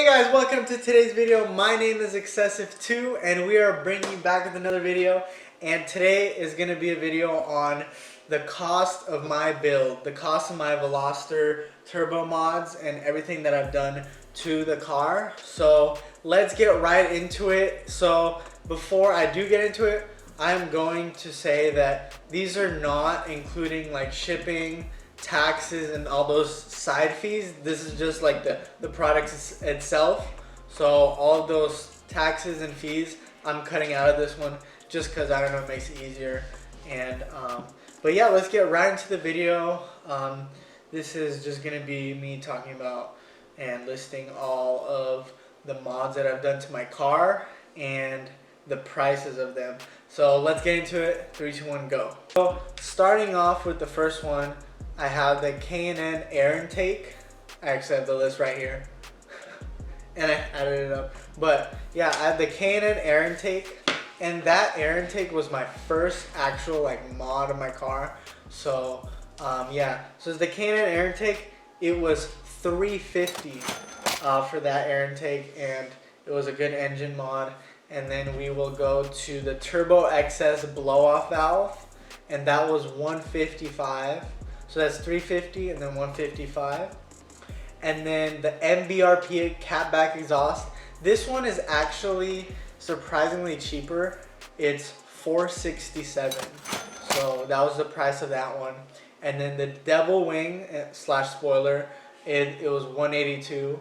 Guys, welcome to today's video. My name is Excessive2 and we are bringing you back with another video, and today is going to be a video on the cost of my build, the cost of my Veloster Turbo mods and everything that I've done to the car. So let's get right into it. So before I do get into it, I'm going to say that these are not including like shipping, taxes, and all those side fees. This is just like the product itself. So all of those taxes and fees I'm cutting out of this one just because I don't know, it makes it easier. And but yeah, let's get right into the video. This is just gonna be me talking about and listing all of the mods that I've done to my car and the prices of them. So let's get into it. 3, 2, 1, go. So starting off with the first one, I have the K&N air intake. I actually have the list right here and I added it up. But yeah, I have the K&N air intake, and that air intake was my first actual like mod of my car. So yeah, so the K&N air intake, it was $350 for that air intake, and it was a good engine mod. And then we will go to the Turbo XS blow-off valve, and that was $155. So that's $350 and then $155. And then the MBRP catback exhaust. This one is actually surprisingly cheaper. It's $467. So that was the price of that one. And then the Devil Wing / spoiler, it was $182.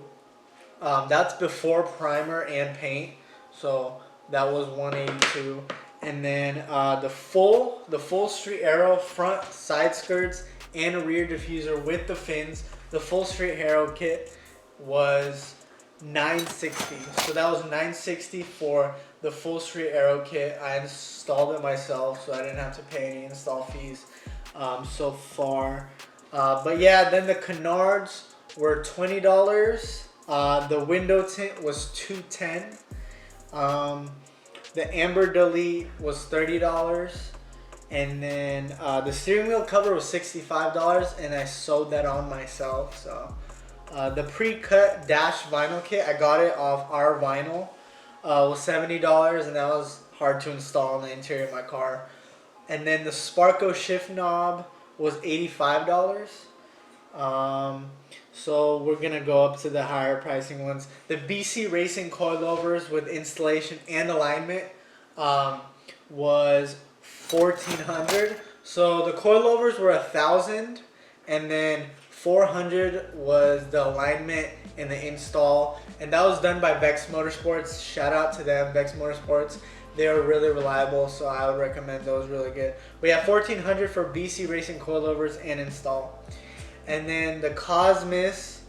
That's before primer and paint. So that was $182. And then the full street arrow front side skirts and a rear diffuser with the fins, the full street arrow kit was $960. So that was $960 for the full street arrow kit. I installed it myself, so I didn't have to pay any install fees so far. But yeah, then the canards were $20. The window tint was $210. The amber delete was $30. And then the steering wheel cover was $65, and I sewed that on myself. So the pre-cut dash vinyl kit, I got it off our vinyl, was $70, and that was hard to install on the interior of my car. And then the Sparko shift knob was $85. So we're gonna go up to the higher pricing ones. The BC Racing coilovers with installation and alignment was $1,400. So the coilovers were $1,000, and then $400 was the alignment and the install, and that was done by Vex Motorsports. Shout out to them, Vex Motorsports. They are really reliable, so I would recommend those. Really good. We have $1,400 for BC Racing coilovers and install. And then the Cosmos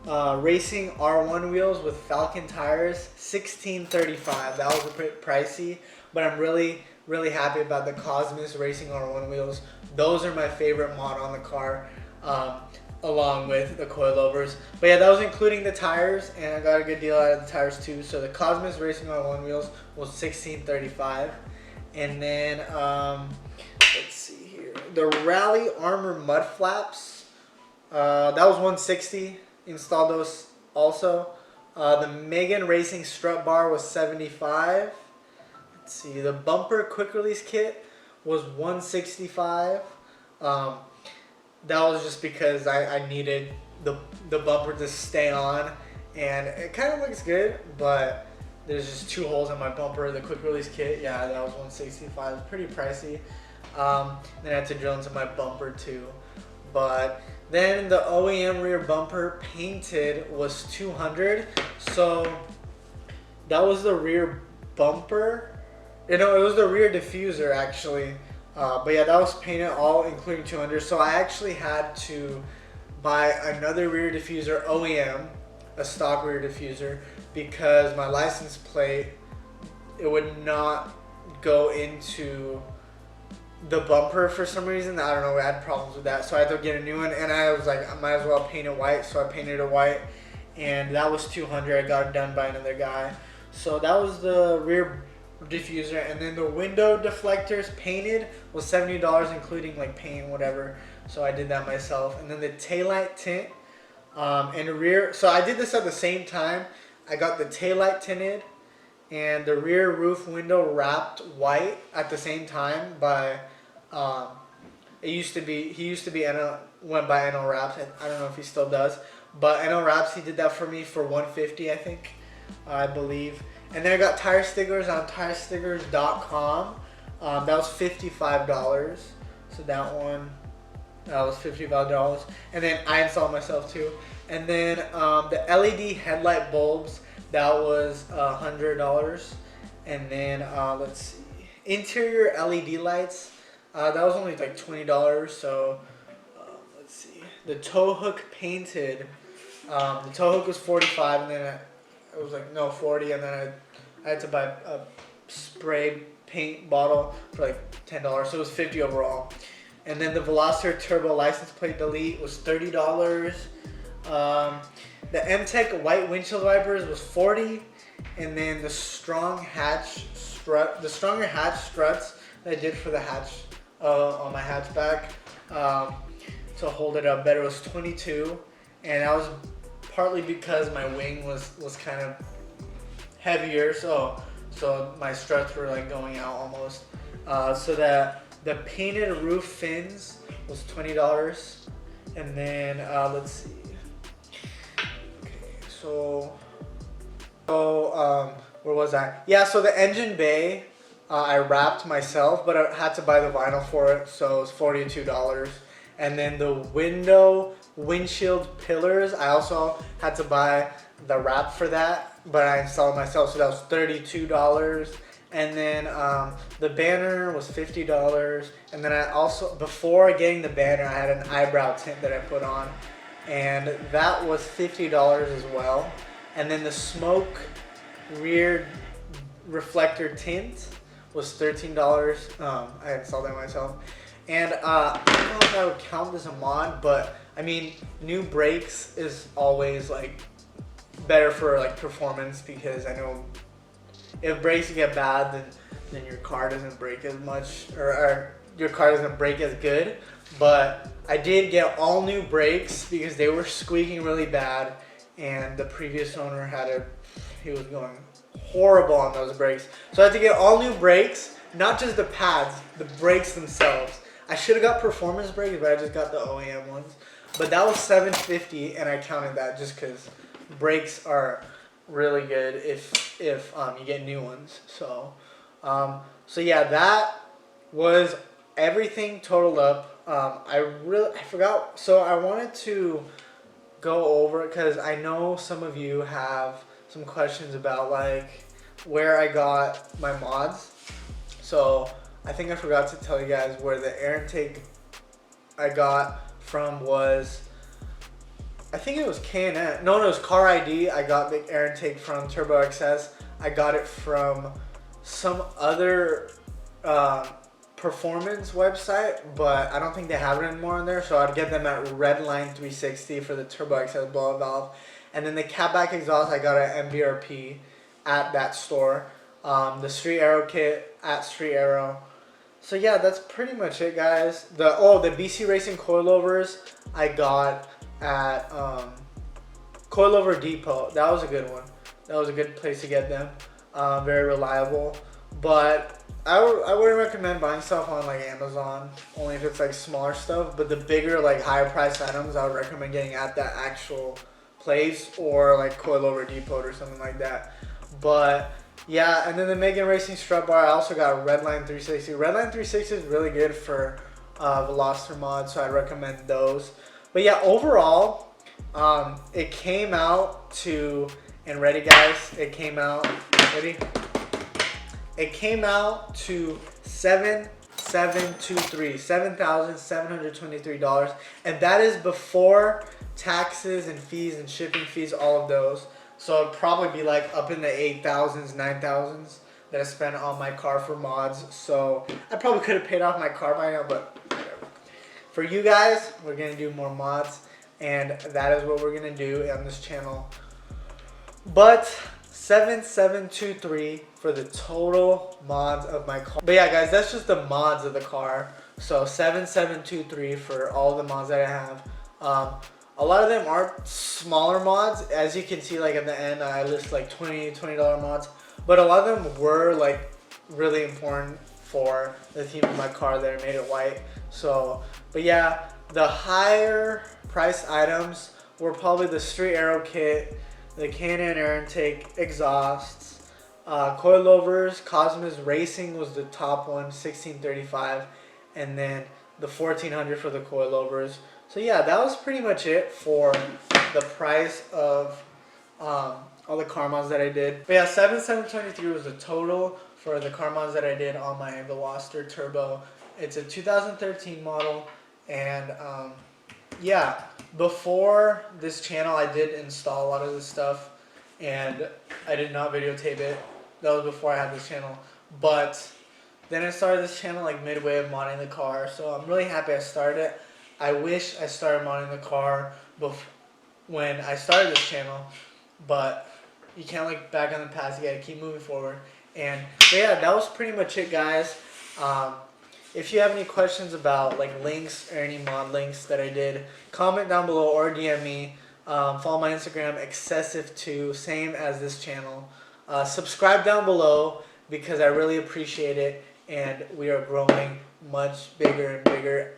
Racing R1 wheels with Falcon tires, $1,635. That was a bit pricey, but I'm really happy about the Cosmos Racing R1 wheels. Those are my favorite mod on the car, along with the coilovers. But yeah, that was including the tires, and I got a good deal out of the tires too. So the Cosmos Racing R1 wheels was $1,635. And then let's see here, the Rally Armor mud flaps, that was $160. Installed those also. The Megan Racing strut bar was $75. Let's see, the bumper quick release kit was $165. That was just because I needed the bumper to stay on, and it kind of looks good, but there's just 2 holes in my bumper. The quick release kit, yeah, that was $165. It's pretty pricey. Then I had to drill into my bumper too. But then the OEM rear bumper painted was $200. So that was the rear bumper. You know, it was the rear diffuser actually. But yeah, that was painted all including $200. So I actually had to buy another rear diffuser OEM, a stock rear diffuser, because my license plate, it would not go into the bumper for some reason. I don't know, I had problems with that, so I had to get a new one, and I was like, I might as well paint it white, so I painted it white, and that was $200. I got it done by another guy. So that was the rear diffuser. And then the window deflectors painted was $70, including like paint, whatever, so I did that myself. And then the taillight tint and rear, so I did this at the same time, I got the taillight tinted and the rear roof window wrapped white at the same time by he used to be went by NL Wraps. I don't know if he still does, but NL Wraps, he did that for me for $150, I think, I believe. And then I got tire stickers on tirestickers.com. That was $55. So that was $55. And then I installed myself too. And then the LED headlight bulbs, that was $100. And then let's see, interior LED lights, that was only like $20. So let's see, the tow hook painted, the tow hook was $45, and then it was like no $40, and then I had to buy a spray paint bottle for like $10, so it was $50 overall. And then the Veloster Turbo license plate delete was $30. The MTech white windshield wipers was $40, and then the stronger hatch struts that I did for the hatch on my hatchback to hold it up better was $22, and that was partly because my wing was kind of heavier, so my struts were like going out almost. So that the painted roof fins was $20, and then let's see. Okay, so where was I? Yeah, so the engine bay, I wrapped myself, but I had to buy the vinyl for it, so it was $42. And then the windshield pillars, I also had to buy the wrap for that, but I installed myself, so that was $32. And then the banner was $50. And then I also, before getting the banner, I had an eyebrow tint that I put on, and that was $50 as well. And then the smoke rear reflector tint was $13. I installed that myself. And I don't know if I would count this a mod, but I mean, new brakes is always like better for like performance, because I know if brakes get bad, then your car doesn't brake as much, or your car doesn't brake as good. But I did get all new brakes because they were squeaking really bad, and the previous owner he was going horrible on those brakes. So I had to get all new brakes, not just the pads, the brakes themselves. I should have got performance brakes, but I just got the OEM ones. But that was $750, and I counted that just because brakes are really good if you get new ones. So yeah, that was everything totaled up. I forgot. So I wanted to go over it because I know some of you have some questions about like where I got my mods. So I think I forgot to tell you guys where the air intake I got from was, I think it was K&N. No, it was Car ID. I got the air intake from Turbo XS. I got it from some other performance website, but I don't think they have it anymore on there. So I'd get them at Redline 360 for the Turbo XS blowout valve. And then the catback exhaust I got at MBRP at that store. The Street Aero kit at Street Aero. So yeah, that's pretty much it, guys. The BC Racing coilovers I got at Coilover Depot. That was a good one. That was a good place to get them. Very reliable. But I wouldn't recommend buying stuff on like Amazon, only if it's like smaller stuff. But the bigger, like higher price items, I would recommend getting at that actual place, or like Coilover Depot or something like that. But yeah, and then the Megan Racing strut bar, I also got Redline 360. Redline 360 is really good for Veloster mods, so I'd recommend those. But yeah, overall, it came out to, and ready guys, it came out to $7,723, and that is before taxes and fees and shipping fees, all of those. So it'd probably be like up in the 8,000s, 9,000s that I spent on my car for mods. So I probably could have paid off my car by now, but whatever. For you guys, we're gonna do more mods, and that is what we're gonna do on this channel. But 7,723 for the total mods of my car. But yeah, guys, that's just the mods of the car. So 7,723 for all the mods that I have. A lot of them are smaller mods. As you can see, like at the end, I list like $20 mods. But a lot of them were like really important for the theme of my car that I made it white. So, but yeah, the higher price items were probably the street aero kit, the K&N air intake, exhausts, coilovers. Cosmos Racing was the top one, 1635, and then the 1400 for the coilovers. So yeah, that was pretty much it for the price of all the car mods that I did. But yeah, 7723 was the total for the car mods that I did on my Veloster Turbo. It's a 2013 model, and yeah, before this channel I did install a lot of this stuff, and I did not videotape it. That was before I had this channel. But then I started this channel like midway of modding the car, so I'm really happy I started it. I wish I started modding the car when I started this channel, but you can't look back on the past. You gotta keep moving forward. And but yeah, that was pretty much it, guys. If you have any questions about like links or any mod links that I did, comment down below or DM me. Follow my Instagram, excessive2, same as this channel. Subscribe down below because I really appreciate it, and we are growing much bigger and bigger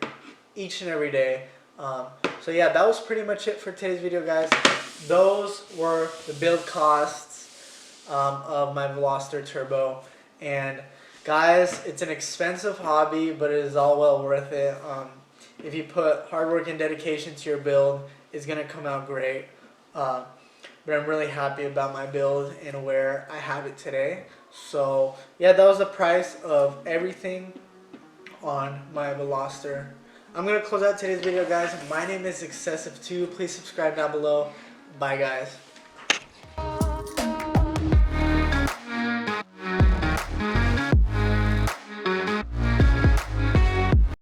each and every day. So yeah, that was pretty much it for today's video, guys. Those were the build costs of my Veloster Turbo. And guys, it's an expensive hobby, but it is all well worth it. If you put hard work and dedication to your build, it's going to come out great. But I'm really happy about my build and where I have it today. So yeah, that was the price of everything on my Veloster. I'm going to close out today's video, guys. My name is excessive2. Please subscribe down below. Bye, guys.